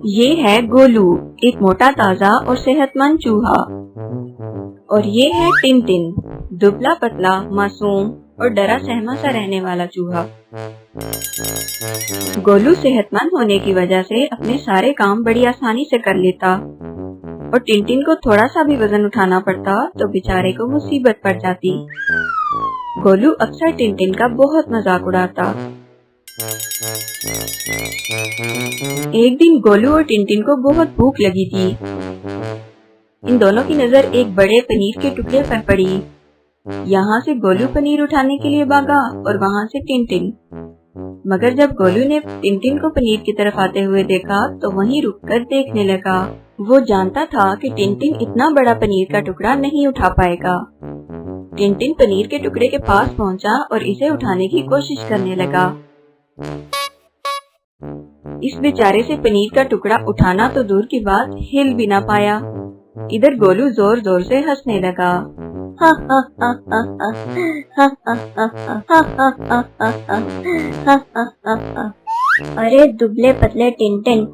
یہ ہے گولو، ایک موٹا تازہ اور صحت مند چوہا، اور یہ ہے ٹنٹن، دبلا پتلا، معصوم اور ڈرا سہما سا رہنے والا چوہا۔ گولو صحت مند ہونے کی وجہ سے اپنے سارے کام بڑی آسانی سے کر لیتا، اور ٹنٹن کو تھوڑا سا بھی وزن اٹھانا پڑتا تو بیچارے کو مصیبت پڑ جاتی۔ گولو اکثر ٹنٹن کا بہت مذاق اڑاتا۔ ایک دن گولو اور ٹنٹن کو بہت بھوک لگی تھی۔ ان دونوں کی نظر ایک بڑے پنیر کے ٹکڑے پر پڑی۔ یہاں سے گولو پنیر اٹھانے کے لیے بھاگا اور وہاں سے ٹنٹن، مگر جب گولو نے ٹنٹن کو پنیر کی طرف آتے ہوئے دیکھا تو وہیں رک کر دیکھنے لگا۔ وہ جانتا تھا کہ ٹنٹن اتنا بڑا پنیر کا ٹکڑا نہیں اٹھا پائے گا۔ ٹنٹن پنیر کے ٹکڑے کے پاس پہنچا اور اسے اٹھانے کی کوشش کرنے لگا۔ اس بیچارے سے پنیر کا ٹکڑا اٹھانا تو دور کی بات، ہل بھی نہ پایا۔ ادھر گولو زور زور سے ہنسنے لگا۔ ارے دبلے پتلے ٹنٹن،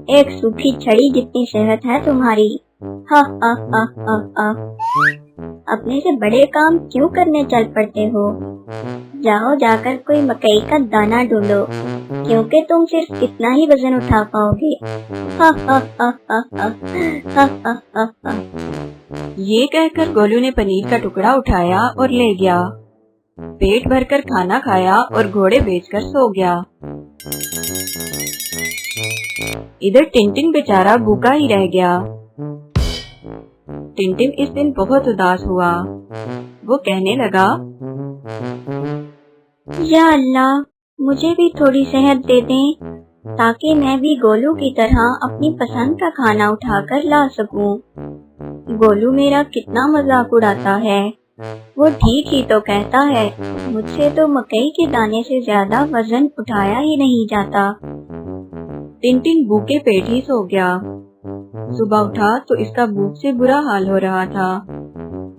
ایک سوکھی چھڑی جتنی صحت ہے تمہاری۔ اپنے سے بڑے کام کیوں کرنے چل پڑتے ہو؟ جاؤ جا کر کوئی مکئی کا دانہ ڈھونڈو، کیونکہ تم صرف اتنا ہی وزن اٹھا پاؤ گے۔ یہ کہہ کر گولو نے پنیر کا ٹکڑا اٹھایا اور لے گیا، پیٹ بھر کر کھانا کھایا اور گھوڑے بیچ کر سو گیا۔ ادھر ٹنٹن بیچارہ بھوکا ہی رہ گیا۔ ٹنٹن اس دن بہت اداس ہوا۔ وہ کہنے لگا، یا اللہ، مجھے بھی تھوڑی صحت دے دیں تاکہ میں بھی گولو کی طرح اپنی پسند کا کھانا اٹھا کر لا سکوں۔ گولو میرا کتنا مذاق اڑاتا ہے، وہ ٹھیک ہی تو کہتا ہے، مجھ سے تو مکئی کے دانے سے زیادہ وزن اٹھایا ہی نہیں جاتا۔ ٹنٹن بھوکے پیٹ ہی سو گیا۔ صبح اٹھا تو اس کا بھوک سے برا حال ہو رہا تھا۔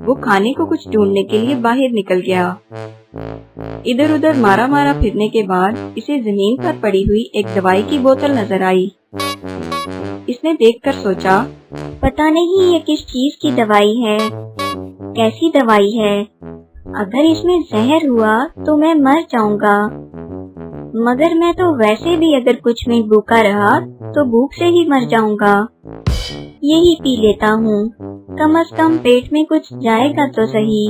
وہ کھانے کو کچھ ڈھونڈنے کے لیے باہر نکل گیا۔ ادھر ادھر مارا مارا پھرنے کے بعد اسے زمین پر پڑی ہوئی ایک دوائی کی بوتل نظر آئی۔ اس نے دیکھ کر سوچا، پتہ نہیں یہ کس چیز کی دوائی ہے، کیسی دوائی ہے؟ اگر اس میں زہر ہوا تو میں مر جاؤں گا، مگر میں تو ویسے بھی اگر کچھ منٹ بھوکا رہا تو بھوک سے ہی مر جاؤں گا۔ یہی پی لیتا ہوں، کم از کم پیٹ میں کچھ جائے گا تو صحیح۔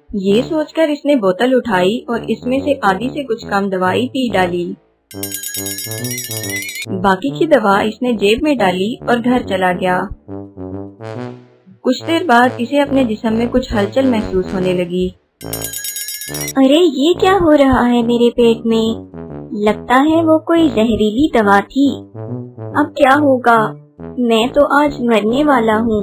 یہ سوچ کر اس نے بوتل اٹھائی اور اس میں سے آدھی سے کچھ کم دوائی پی ڈالی۔ باقی کی دوا اس نے جیب میں ڈالی اور گھر چلا گیا۔ کچھ دیر بعد اسے اپنے جسم میں کچھ ہلچل محسوس ہونے لگی۔ ارے یہ کیا ہو رہا ہے میرے پیٹ میں؟ لگتا ہے وہ کوئی زہریلی دوا تھی۔ اب کیا ہوگا؟ میں تو آج مرنے والا ہوں۔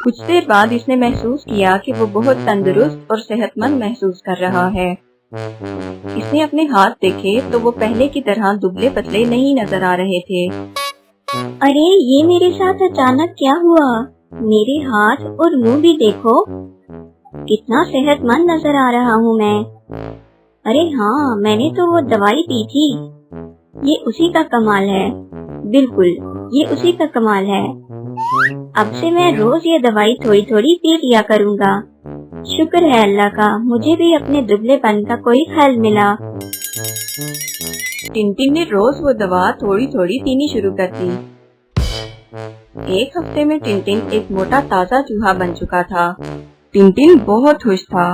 کچھ دیر بعد اس نے محسوس کیا کہ وہ بہت تندرست اور صحت مند محسوس کر رہا ہے۔ اس نے اپنے ہاتھ دیکھے تو وہ پہلے کی طرح دبلے پتلے نہیں نظر آ رہے تھے۔ ارے یہ میرے ساتھ اچانک کیا ہوا؟ میرے ہاتھ اور منہ بھی دیکھو، کتنا صحت مند نظر آ رہا ہوں میں۔ ارے ہاں، میں نے تو وہ دوائی پی تھی۔ یہ اسی کا کمال ہے، بالکل یہ اسی کا کمال ہے۔ اب سے میں روز یہ دوائی تھوڑی تھوڑی پی لیا کروں گا۔ شکر ہے اللہ کا، مجھے بھی اپنے دبلے پن کا کوئی حل ملا۔ ٹنٹن نے روز وہ دوا تھوڑی تھوڑی پینی شروع کر دی۔ ایک ہفتے میں ٹنٹن ایک موٹا تازہ چوہا بن چکا تھا۔ ٹنٹن بہت خوش تھا۔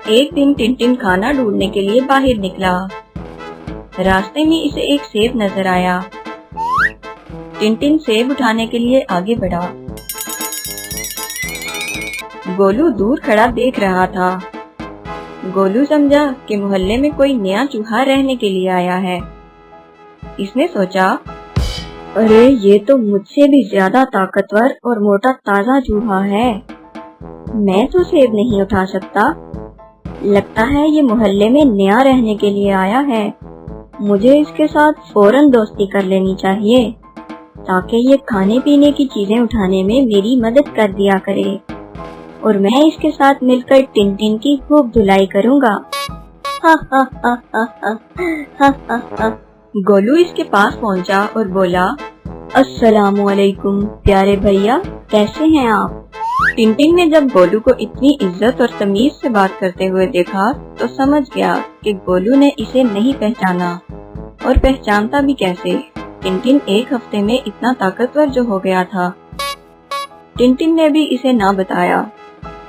ایک دن ٹنٹن کھانا ڈھونڈنے کے لیے باہر نکلا۔ راستے میں اسے ایک سیب نظر آیا۔ ٹنٹن سیب اٹھانے کے لیے آگے بڑھا۔ گولو دور کھڑا دیکھ رہا تھا۔ گولو سمجھا کہ محلے میں کوئی نیا چوہا رہنے کے لیے آیا ہے۔ اس نے سوچا، ارے یہ تو مجھ سے بھی زیادہ طاقتور اور موٹا تازہ چوہا ہے، میں تو سیب نہیں اٹھا سکتا۔ لگتا ہے یہ محلے میں نیا رہنے کے لیے آیا ہے، مجھے اس کے ساتھ فوراً دوستی کر لینی چاہیے تاکہ یہ کھانے پینے کی چیزیں اٹھانے میں میری مدد کر دیا کرے، اور میں اس کے ساتھ مل کر ٹنٹن کی خوب دھلائی کروں گا۔ गोलू इसके पास पहुंचा और बोला, अस्सलामुअलैकुम प्यारे भैया, कैसे हैं आप? टिनटिन ने जब गोलू को इतनी इज्जत और तमीज से बात करते हुए देखा तो समझ गया कि गोलू ने इसे नहीं पहचाना, और पहचानता भी कैसे। टिनटिन एक हफ्ते में इतना ताकतवर जो हो गया था। टिनटिन ने भी इसे ना बताया।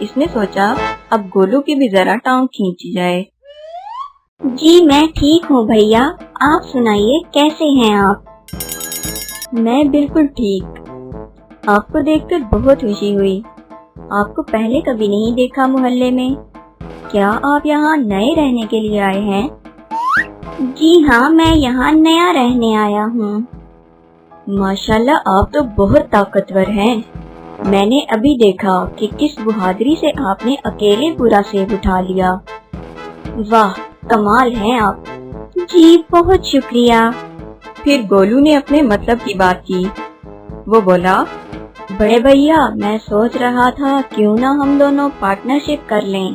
इसने सोचा अब गोलू की भी जरा टांग खींची जाए। जी मैं ठीक हूँ भैया, आप सुनाइए कैसे हैं आप? मैं बिल्कुल ठीक। आपको देखकर बहुत खुशी हुई। आपको पहले कभी नहीं देखा मोहल्ले में। क्या आप यहाँ नए रहने के लिए आए हैं? जी हाँ, मैं यहाँ नया रहने आया हूँ। माशाल्लाह, आप तो बहुत ताकतवर हैं। मैंने अभी देखा कि किस बहादुरी से आपने अकेले पूरा सेब उठा लिया। वाह, कमाल हैं आप। जी बहुत शुक्रिया। फिर गोलू ने अपने मतलब की बात की। वो बोला, बड़े भैया, मैं सोच रहा था क्यों ना हम दोनों पार्टनरशिप कर लें।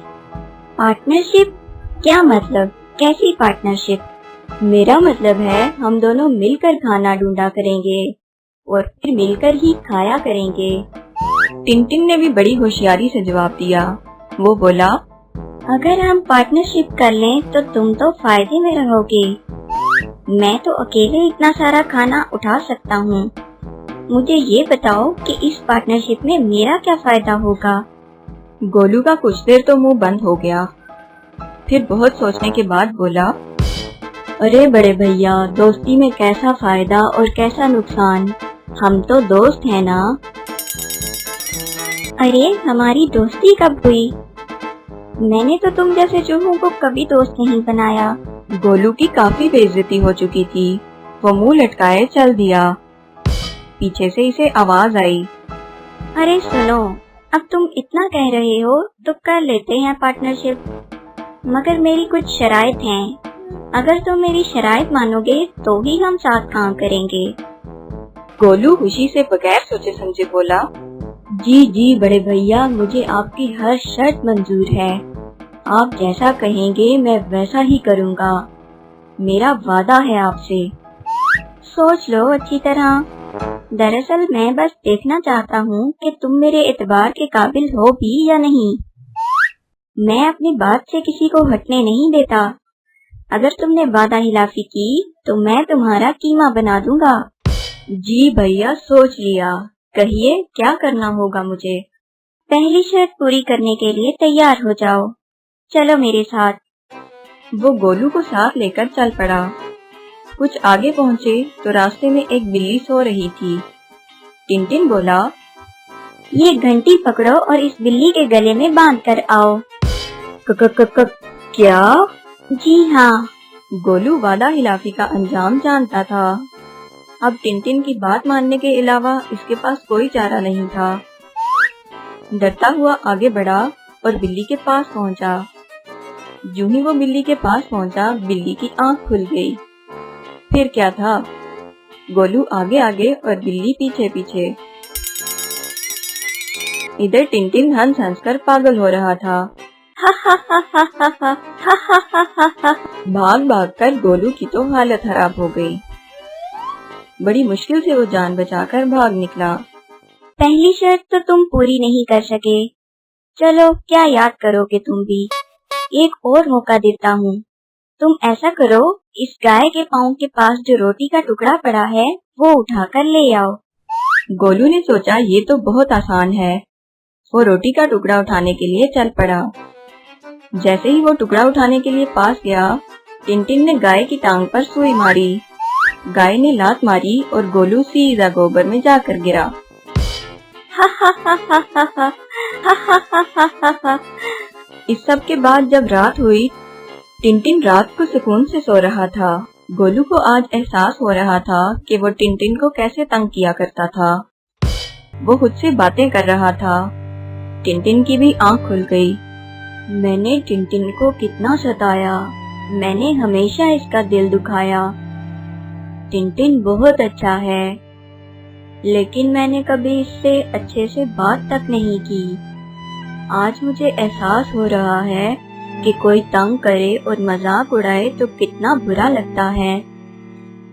पार्टनरशिप? क्या मतलब, कैसी पार्टनरशिप? मेरा मतलब है हम दोनों मिलकर खाना ढूंढा करेंगे और फिर मिलकर ही खाया करेंगे। टिनटिन ने भी बड़ी होशियारी से जवाब दिया। वो बोला, अगर हम पार्टनरशिप कर लें तो तुम तो फायदे में रहोगे। मैं तो अकेले इतना सारा खाना उठा सकता हूँ। मुझे ये बताओ कि इस पार्टनरशिप में मेरा क्या फायदा होगा? गोलू का कुछ देर तो मुंह बंद हो गया। फिर बहुत सोचने के बाद बोला, अरे बड़े भैया, दोस्ती में कैसा फायदा और कैसा नुकसान, हम तो दोस्त हैं ना। अरे हमारी दोस्ती कब हुई? मैंने तो तुम जैसे चूहों को कभी दोस्त नहीं बनाया। गोलू की काफी बेइज्जती हो चुकी थी। वो मुंह लटकाए चल दिया। पीछे से इसे आवाज आई, अरे सुनो, अब तुम इतना कह रहे हो तो कर लेते हैं पार्टनरशिप, मगर मेरी कुछ शराइत हैं। अगर तुम मेरी शराइत मानोगे तो ही हम साथ काम करेंगे। गोलू खुशी से बगैर सोचे समझे बोला, जी जी बड़े भैया, मुझे आपकी हर शर्त मंजूर है। आप जैसा कहेंगे मैं वैसा ही करूँगा। मेरा वादा है आपसे। सोच लो अच्छी तरह। दरअसल मैं बस देखना चाहता हूँ कि तुम मेरे एतबार के काबिल हो भी या नहीं। मैं अपनी बात से किसी को हटने नहीं देता। अगर तुमने वादा खिलाफी की तो मैं तुम्हारा कीमा बना दूंगा। जी भैया, सोच लिया। कहिए क्या करना होगा मुझे? पहली शर्त पूरी करने के लिए तैयार हो जाओ। चलो मेरे साथ। वो गोलू को साथ लेकर चल पड़ा। कुछ आगे पहुँचे तो रास्ते में एक बिल्ली सो रही थी। टिनटिन बोला, ये घंटी पकड़ो और इस बिल्ली के गले में बांध कर आओ। क्या? जी हाँ। गोलू वादा खिलाफी का अंजाम जानता था। अब टिनटिन की बात मानने के अलावा इसके पास कोई चारा नहीं था। डरता हुआ आगे बढ़ा और बिल्ली के पास पहुंचा। यूं ही वो बिल्ली के पास पहुंचा, बिल्ली की आंख खुल गई। फिर क्या था, गोलू आगे आगे और बिल्ली पीछे पीछे। इधर टिनटिन हंस हंस कर पागल हो रहा था। भाग भाग कर गोलू की तो हालत खराब हो गई। बड़ी मुश्किल से वो जान बचाकर भाग निकला। पहली शर्त तो तुम पूरी नहीं कर सके। चलो क्या याद करोगे तुम भी। एक और मौका देता हूँ। तुम ऐसा करो, इस गाय के पाँव के पास जो रोटी का टुकड़ा पड़ा है वो उठाकर ले आओ। गोलू ने सोचा ये तो बहुत आसान है। वो रोटी का टुकड़ा उठाने के लिए चल पड़ा। जैसे ही वो टुकड़ा उठाने के लिए पास गया, टिनटिन ने गाय की टांग पर सुई मारी। गाय ने लात मारी और गोलू सीधा गोबर में जाकर गिरा। इस सब के बाद जब रात हुई, टिनटिन रात को सुकून से सो रहा था। गोलू को आज एहसास हो रहा था कि वो टिनटिन को कैसे तंग किया करता था। वो खुद से बातें कर रहा था। टिनटिन की भी आंख खुल गई। मैंने टिनटिन को कितना सताया, मैंने हमेशा इसका दिल दुखाया। टिनटिन बहुत अच्छा है, लेकिन मैंने कभी इससे अच्छे से बात तक नहीं की। आज मुझे एहसास हो रहा है कि कोई तंग करे और मजाक उड़ाए तो कितना बुरा लगता है।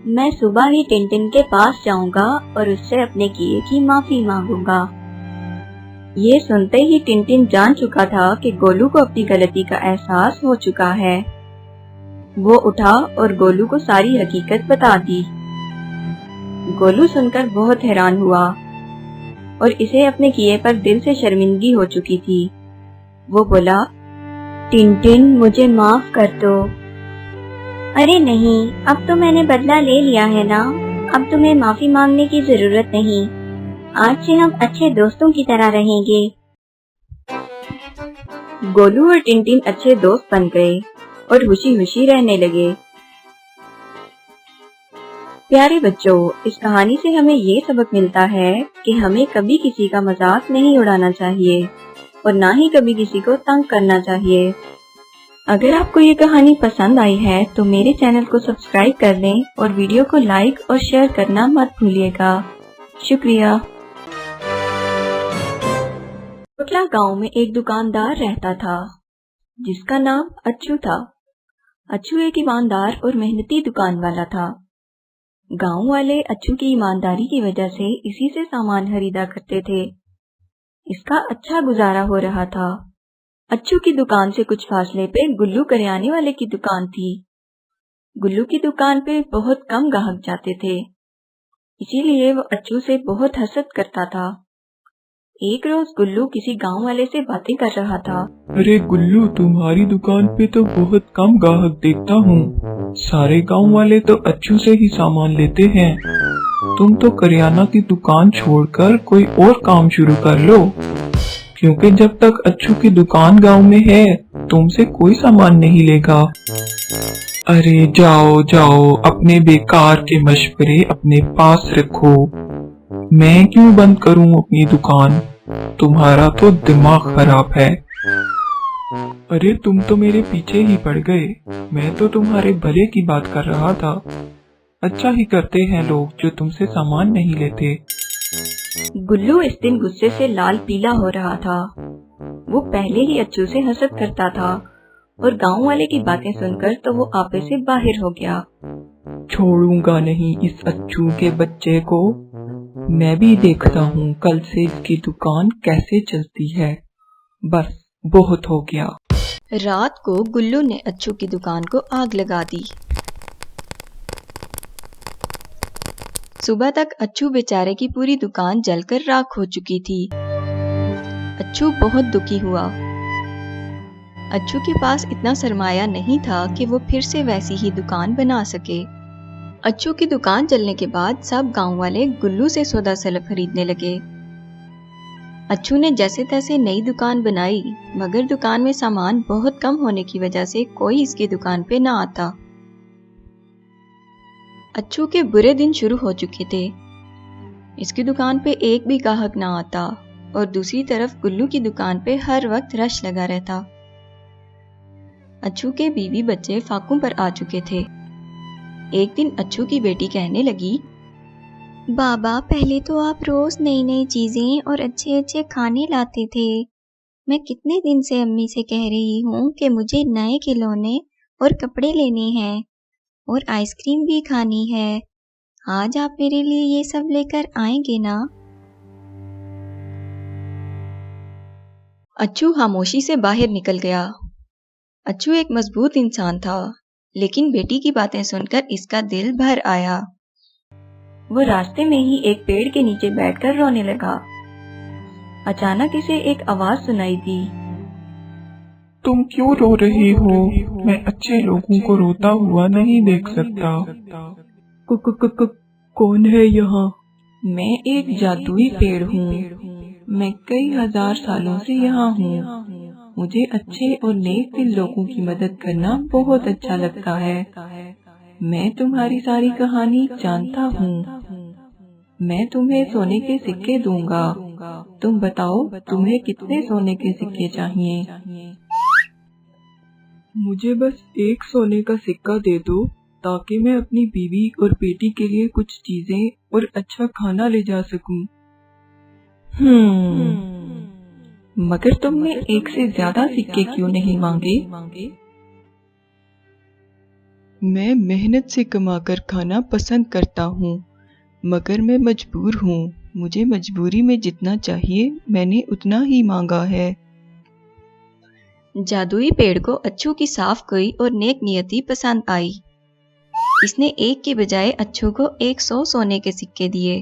मैं सुबह ही टिनटिन के पास जाऊंगा और उससे अपने किए की माफी मांगूंगा। ये सुनते ही टिनटिन जान चुका था कि गोलू को अपनी गलती का एहसास हो चुका है। वो उठा और गोलू को सारी हकीकत बता दी। गोलू सुनकर बहुत हैरान हुआ और इसे अपने किए पर दिल से शर्मिंदगी हो चुकी थी। वो बोला, टिनटिन मुझे माफ कर दो। अरे नहीं, अब तो मैंने बदला ले लिया है ना, अब तुम्हें माफी मांगने की जरूरत नहीं। आज से हम अच्छे दोस्तों की तरह रहेंगे। गोलू और टिनटिन अच्छे दोस्त बन गए और खुशी खुशी रहने लगे। प्यारे बच्चों, इस कहानी से हमें ये सबक मिलता है कि हमें कभी किसी का मजाक नहीं उड़ाना चाहिए और ना ही कभी किसी को तंग करना चाहिए। अगर आपको ये कहानी पसंद आई है तो मेरे चैनल को सब्सक्राइब कर लें और वीडियो को लाइक और शेयर करना मत भूलिएगा। शुक्रिया। कोटला गांव में एक दुकानदार रहता था जिसका नाम अच्छू था। अच्छू एक ईमानदार और मेहनती दुकान वाला था। गांव वाले अच्छू की ईमानदारी की वजह से इसी से सामान खरीदा करते थे। इसका अच्छा गुजारा हो रहा था। अच्छू की दुकान से कुछ फासले पे गुल्लू करियाने वाले की दुकान थी। गुल्लू की दुकान पे बहुत कम ग्राहक जाते थे, इसीलिए वो अच्छू से बहुत हसद करता था। एक रोज गुल्लू किसी गांव वाले से बातें कर रहा था। अरे गुल्लू, तुम्हारी दुकान पे तो बहुत कम ग्राहक देखता हूँ। सारे गांव वाले तो अच्छू से ही सामान लेते हैं। तुम तो करियाना की दुकान छोड़कर कोई और काम शुरू कर लो, क्योंकि जब तक अच्छू की दुकान गांव में है तुमसे कोई सामान नहीं लेगा। अरे जाओ जाओ, अपने बेकार के मशवरे अपने पास रखो। मैं क्यों बंद करूं अपनी दुकान? तुम्हारा तो दिमाग खराब है। अरे तुम तो मेरे पीछे ही पड़ गए। मैं तो तुम्हारे भले की बात कर रहा था। अच्छा ही करते हैं लोग जो तुमसे सामान नहीं लेते। गुल्लू इस दिन गुस्से से लाल पीला हो रहा था। वो पहले ही अच्छू से हसद करता था और गांव वाले की बातें सुनकर तो वो आपे से बाहर हो गया। छोड़ूंगा नहीं इस अच्छू के बच्चे को। मैं भी देखता हूँ कल से इसकी दुकान कैसे चलती है। बस बहुत हो गया। रात को गुल्लू ने अच्छू की दुकान को आग लगा दी। सुबह तक अच्छू बेचारे की पूरी दुकान जलकर राख हो चुकी थी। अच्छू बहुत दुखी हुआ। अच्छू के पास इतना सरमाया नहीं था कि वो फिर से वैसी ही दुकान बना सके। अच्छू की दुकान जलने के बाद सब गांव वाले गुल्लू से सौदा सलब खरीदने लगे। अच्छू ने जैसे तैसे नई दुकान बनाई, मगर दुकान में सामान बहुत कम होने की वजह से कोई इसकी दुकान पे ना आता। अच्छू के बुरे दिन शुरू हो चुके थे। इसकी दुकान पे एक भी ग्राहक ना आता और दूसरी तरफ गुल्लू की दुकान पे हर वक्त रश लगा रहता। अच्छू के बीवी बच्चे फाकों पर आ चुके थे। एक दिन अच्छू की बेटी कहने लगी, बाबा, पहले तो आप रोज नई नई चीजें और अच्छे अच्छे खाने लाते थे। मैं कितने दिन से अम्मी से कह रही हूँ कि मुझे नए खिलौने और कपड़े लेने हैं और आइसक्रीम भी खानी है। आज आप मेरे लिए ये सब लेकर आएंगे ना? अच्छू खामोशी से बाहर निकल गया। अच्छू एक मजबूत इंसान था, लेकिन बेटी की बातें सुनकर इसका दिल भर आया। वो रास्ते में ही एक पेड़ के नीचे बैठकर रोने लगा। अचानक इसे एक आवाज सुनाई दी। तुम क्यों रो रही हो? मैं अच्छे लोगों को रोता हुआ नहीं देख सकता। कौन है यहाँ? मैं एक जादुई पेड़ हूँ। मैं कई हजार सालों से यहाँ हूँ। मुझे अच्छे और नेक दिल लोगों की मदद करना बहुत अच्छा लगता है। मैं तुम्हारी सारी कहानी जानता हूँ। मैं तुम्हें सोने के सिक्के दूंगा। तुम बताओ, तुम्हें कितने सोने के सिक्के चाहिए? मुझे बस एक सोने का सिक्का दे दो, ताकि मैं अपनी बीवी और बेटी के लिए कुछ चीजें और अच्छा खाना ले जा सकूं। मगर तुमने एक से ज्यादा सिक्के क्यों नहीं मांगे? میں محنت سے کما کر کھانا پسند کرتا ہوں، مگر میں مجبور ہوں۔ مجھے مجبوری میں جتنا چاہیے میں نے اتنا ہی مانگا ہے۔ جادوئی پیڑ کو اچھو کی صاف گوئی اور نیک نیتی پسند آئی۔ اس نے ایک کے بجائے اچھو کو 100 سونے کے سکے دیے۔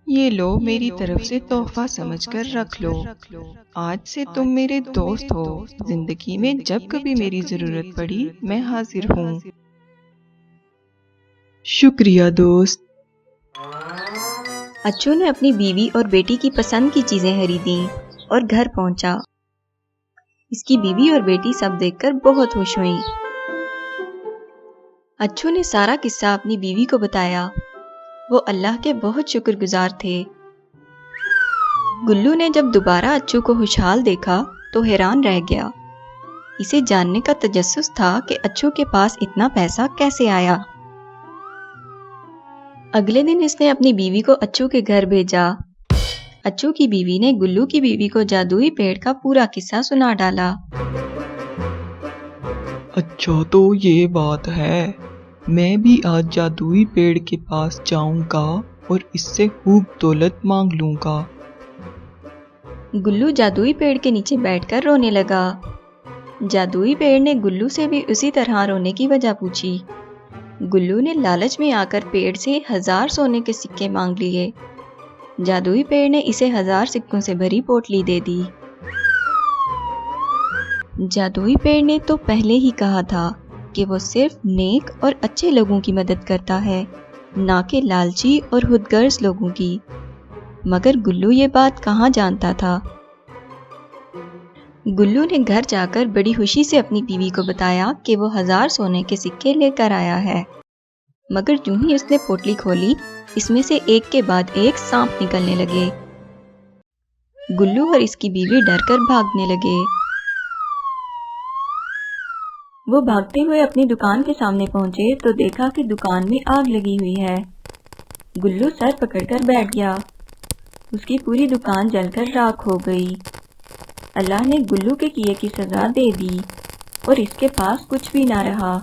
یہ لو، میری طرف سے تحفہ سمجھ کر رکھ لو۔ آج سے تم میرے دوست ہو۔ زندگی میں جب کبھی میری ضرورت پڑی میں حاضر ہوں۔ شکریہ دوست۔ اچھو نے اپنی بیوی اور بیٹی کی پسند کی چیزیں خریدیں اور گھر پہنچا۔ اس کی بیوی اور بیٹی سب دیکھ کر بہت خوش ہوئیں۔ اچھو نے سارا قصہ اپنی بیوی کو بتایا۔ وہ اللہ کے بہت شکر گزار تھے۔ گلو نے جب دوبارہ اچھو کو خوشحال دیکھا تو حیران رہ گیا۔ اسے جاننے کا تجسس تھا کہ اچھو کے پاس اتنا پیسہ کیسے آیا۔ اگلے دن اس نے اپنی بیوی کو اچھو کے گھر بھیجا۔ اچھو کی بیوی نے گلو کی بیوی کو جادوئی پیڑ کا پورا قصہ سنا ڈالا۔ اچھا تو یہ بات ہے، میں بھی آج جادوئی پیڑ کے پاس جاؤں گا اور اس سے خوب دولت مانگ لوں گا۔ گلو جادوئی پیڑ کے نیچے بیٹھ کر رونے لگا۔ جادوئی پیڑ نے گلو سے بھی اسی طرح رونے کی وجہ پوچھی۔ گلو نے لالچ میں آ کر پیڑ سے 1000 سونے کے سکے مانگ لیے۔ جادوئی پیڑ نے اسے 1000 سکوں سے بھری پوٹلی دے دی۔ جادوئی پیڑ نے تو پہلے ہی کہا تھا کہ وہ صرف نیک اور اچھے لوگوں کی مدد کرتا ہے، نہ کہ لالچی اور خودغرض لوگوں کی، مگر گلو یہ بات کہاں جانتا تھا۔ گلو نے گھر جا کر بڑی خوشی سے اپنی بیوی کو بتایا کہ وہ 1000 سونے کے سکے لے کر آیا ہے، مگر جو ہی اس نے پوٹلی کھولی اس میں سے ایک کے بعد ایک سانپ نکلنے لگے۔ گلو اور اس کی بیوی ڈر کر بھاگنے لگے۔ وہ بھاگتے ہوئے اپنی دکان کے سامنے پہنچے تو دیکھا کہ دکان میں آگ لگی ہوئی ہے۔ گلو سر پکڑ کر بیٹھ گیا۔ اس کی پوری دکان جل کر راکھ ہو گئی۔ اللہ نے گلو کے کیے کی سزا دے دی اور اس کے پاس کچھ بھی نہ رہا۔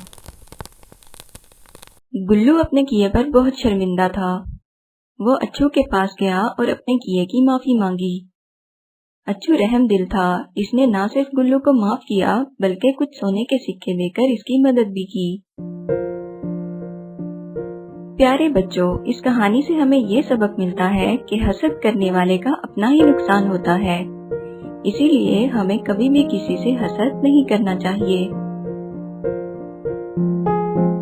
گلو اپنے کیے پر بہت شرمندہ تھا۔ وہ اچھو کے پاس گیا اور اپنے کیے کی معافی مانگی۔ اچھو رحم دل تھا، اس نے نہ صرف گلو کو معاف کیا بلکہ کچھ سونے کے سکے دے کر اس کی مدد بھی کی۔ پیارے بچوں، اس کہانی سے ہمیں یہ سبق ملتا ہے کہ حسد کرنے والے کا اپنا ہی نقصان ہوتا ہے، اسی لیے ہمیں کبھی بھی کسی سے حسد نہیں کرنا چاہیے۔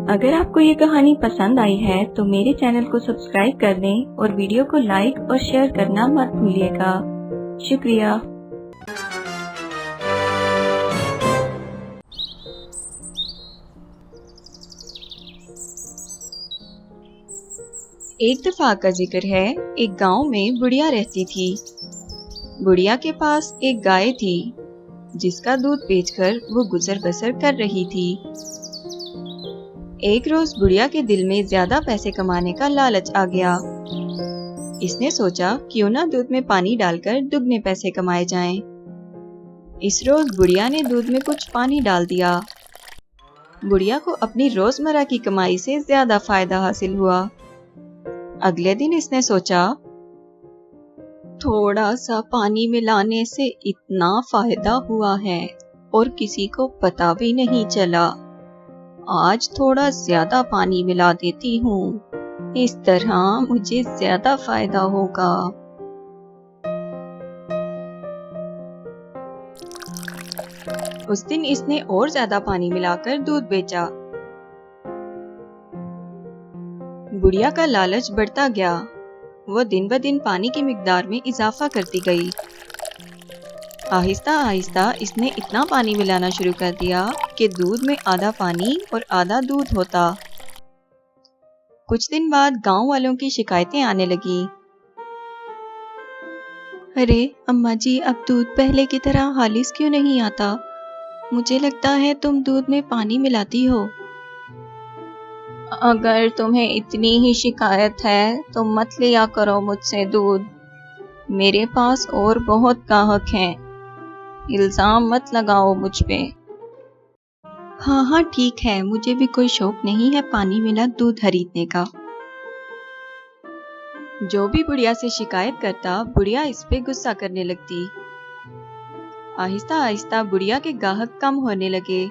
اگر آپ کو یہ کہانی پسند آئی ہے تو میرے چینل کو سبسکرائب کر دیں اور ویڈیو کو لائک اور شیئر کرنا مت بھولیے گا۔ شکریہ۔ ایک دفعہ کا ذکر ہے، ایک گاؤں میں بڑھیا رہتی تھی۔ بڑھیا کے پاس ایک گائے تھی جس کا دودھ بیچ کر وہ گزر بسر کر رہی تھی۔ ایک روز بڑھیا کے دل میں زیادہ پیسے کمانے کا لالچ آ گیا۔ اس نے سوچا کیوں نہ دودھ میں پانی ڈال کر دگنے پیسے کمائے جائیں۔ اس روز بڑھیا نے دودھ میں کچھ پانی ڈال دیا۔ بڑھیا کو اپنی روزمرہ کی کمائی سے زیادہ فائدہ حاصل ہوا۔ اگلے دن اس نے سوچا تھوڑا سا پانی ملانے سے اتنا فائدہ ہوا ہے اور کسی کو پتہ بھی نہیں چلا۔ آج تھوڑا زیادہ پانی ملا دیتی ہوں، اس طرح مجھے زیادہ فائدہ ہوگا۔ اس دن اس نے اور زیادہ پانی ملا کر دودھ بیچا۔ بڑھیا کا لالچ بڑھتا گیا۔ وہ دن بدن پانی کی مقدار میں اضافہ کرتی گئی۔ آہستہ آہستہ اس نے اتنا پانی ملانا شروع کر دیا کہ دودھ میں آدھا پانی اور آدھا دودھ ہوتا۔ کچھ دن بعد گاؤں والوں کی شکایتیں آنے لگیں۔ ارے اماں جی، اب دودھ پہلے کی طرح خالص کیوں نہیں آتا؟ مجھے لگتا ہے تم دودھ میں پانی ملاتی ہو۔ اگر تمہیں اتنی ہی شکایت ہے تو مت لیا کرو مجھ سے دودھ، میرے پاس اور بہت گاہک ہیں، الزام مت لگاؤ مجھ پہ۔ हाँ हाँ ठीक है, मुझे भी कोई शौक नहीं है पानी मिला दूध खरीदने का। जो भी बुढ़िया से शिकायत करता, बुढ़िया इस पे गुस्सा करने लगती। आहिस्ता आहिस्ता बुढ़िया के ग्राहक कम होने लगे।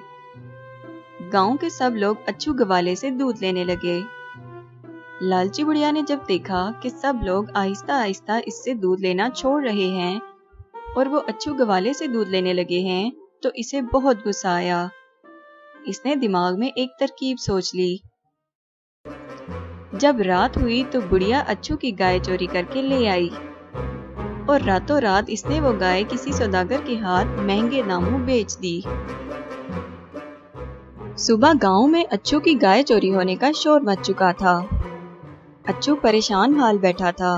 गांव के सब लोग अच्छू ग्वाले से दूध लेने लगे। लालची बुढ़िया ने जब देखा कि सब लोग आहिस्ता आहिस्ता इससे दूध लेना छोड़ रहे हैं और वो अच्छू ग्वाले से दूध लेने लगे हैं, तो इसे बहुत गुस्सा आया। इसने दिमाग में एक तरकीब सोच ली। जब रात हुई तो बुढ़िया अच्छू की गाय चोरी करके ले आई और रातों रात इसने वो गाय किसी सौदागर के हाथ महंगे दामों बेच दी। सुबह गांव में अच्छू की गाय चोरी होने का शोर मच चुका था। अच्छू परेशान हाल बैठा था।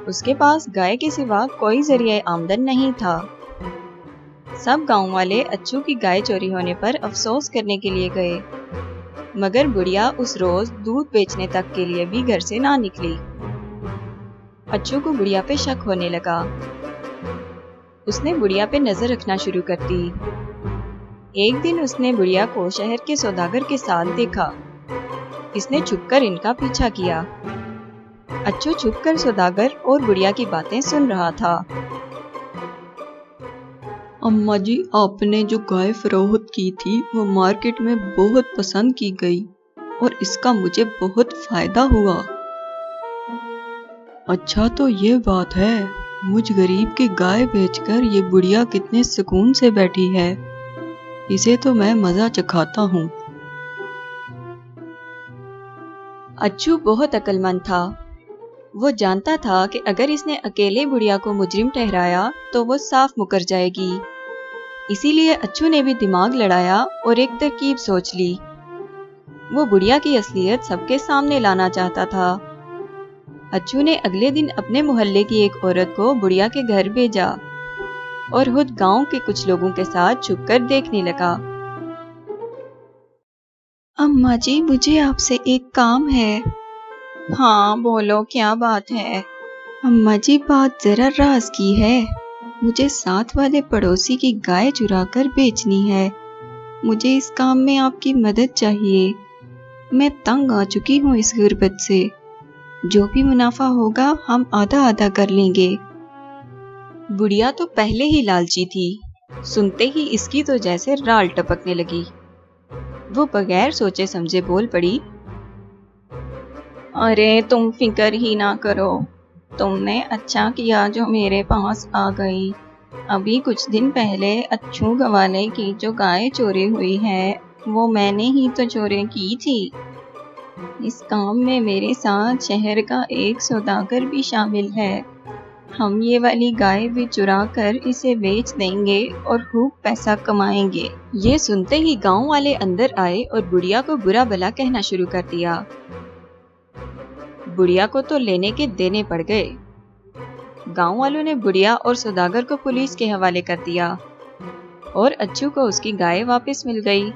उसके पास गाय के सिवा कोई जरिया आमदन नहीं था। सब गांव वाले अच्छू की गाय चोरी होने पर अफसोस करने के लिए गए, मगर बुढ़िया उस रोज दूध बेचने तक के लिए भी घर से ना निकली। अच्छू को बुढ़िया पे शक होने लगा। उसने बुढ़िया पे नजर रखना शुरू कर दी। एक दिन उसने बुढ़िया को शहर के सौदागर के साथ देखा। इसने छुपकर इनका पीछा किया। अच्छू छुपकर सौदागर और बुढ़िया की बातें सुन रहा था। अम्मा जी, आपने जो गाय फरोख्त की थी वो मार्केट में बहुत पसंद की गई और इसका मुझे बहुत फायदा हुआ। अच्छा तो ये बात है। मुझ गरीब की गाय बेचकर ये बुढ़िया कितने सुकून से बैठी है। इसे तो मैं मजा चखाता हूँ। अच्छू बहुत अक्लमंद था। वो जानता था कि अगर इसने अकेले बुढ़िया को मुजरिम ठहराया तो वो साफ मुकर जाएगी। इसीलिए अच्छू ने भी दिमाग लड़ाया और एक तरकीब सोच ली। वो बुढ़िया की असलियत सबके सामने लाना चाहता था। अच्छू ने अगले दिन अपने मोहल्ले की एक औरत को बुढ़िया के घर भेजा और खुद गांव के कुछ लोगों के साथ छुपकर देखने लगा। अम्मा जी, मुझे आपसे एक काम है। हाँ बोलो, क्या बात है? अम्मा जी, बात जरा राज की है। मुझे साथ वाले पड़ोसी की गाय चुराकर बेचनी है। मुझे इस काम में आपकी मदद चाहिए। मैं तंग आ चुकी हूँ इस गुर्बत से। जो भी मुनाफा होगा हम आधा आधा कर लेंगे। बुढ़िया तो पहले ही लालची थी। सुनते ही इसकी तो जैसे राल टपकने लगी। वो बगैर सोचे समझे बोल पड़ी, अरे तुम फिक्र ही ना करो। तुमने अच्छा किया जो मेरे पास आ गई। अभी कुछ दिन पहले अच्छू ग्वाले की जो गाय चोरी हुई है वो मैंने ही तो चोरी की थी। इस काम में मेरे साथ शहर का एक सौदागर भी शामिल है। हम ये वाली गाय भी चुरा कर इसे बेच देंगे और खूब पैसा कमाएंगे। ये सुनते ही गांव वाले अंदर आए और बुढ़िया को बुरा भला कहना शुरू कर दिया। बुढ़िया को तो लेने के देने पड़ गए। गांव वालों ने बुढ़िया और सौदागर को पुलिस के हवाले कर दिया और अच्छू को उसकी गाय वापस मिल गई।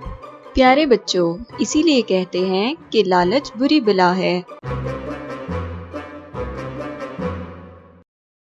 प्यारे बच्चों, इसीलिए कहते हैं कि लालच बुरी बला है।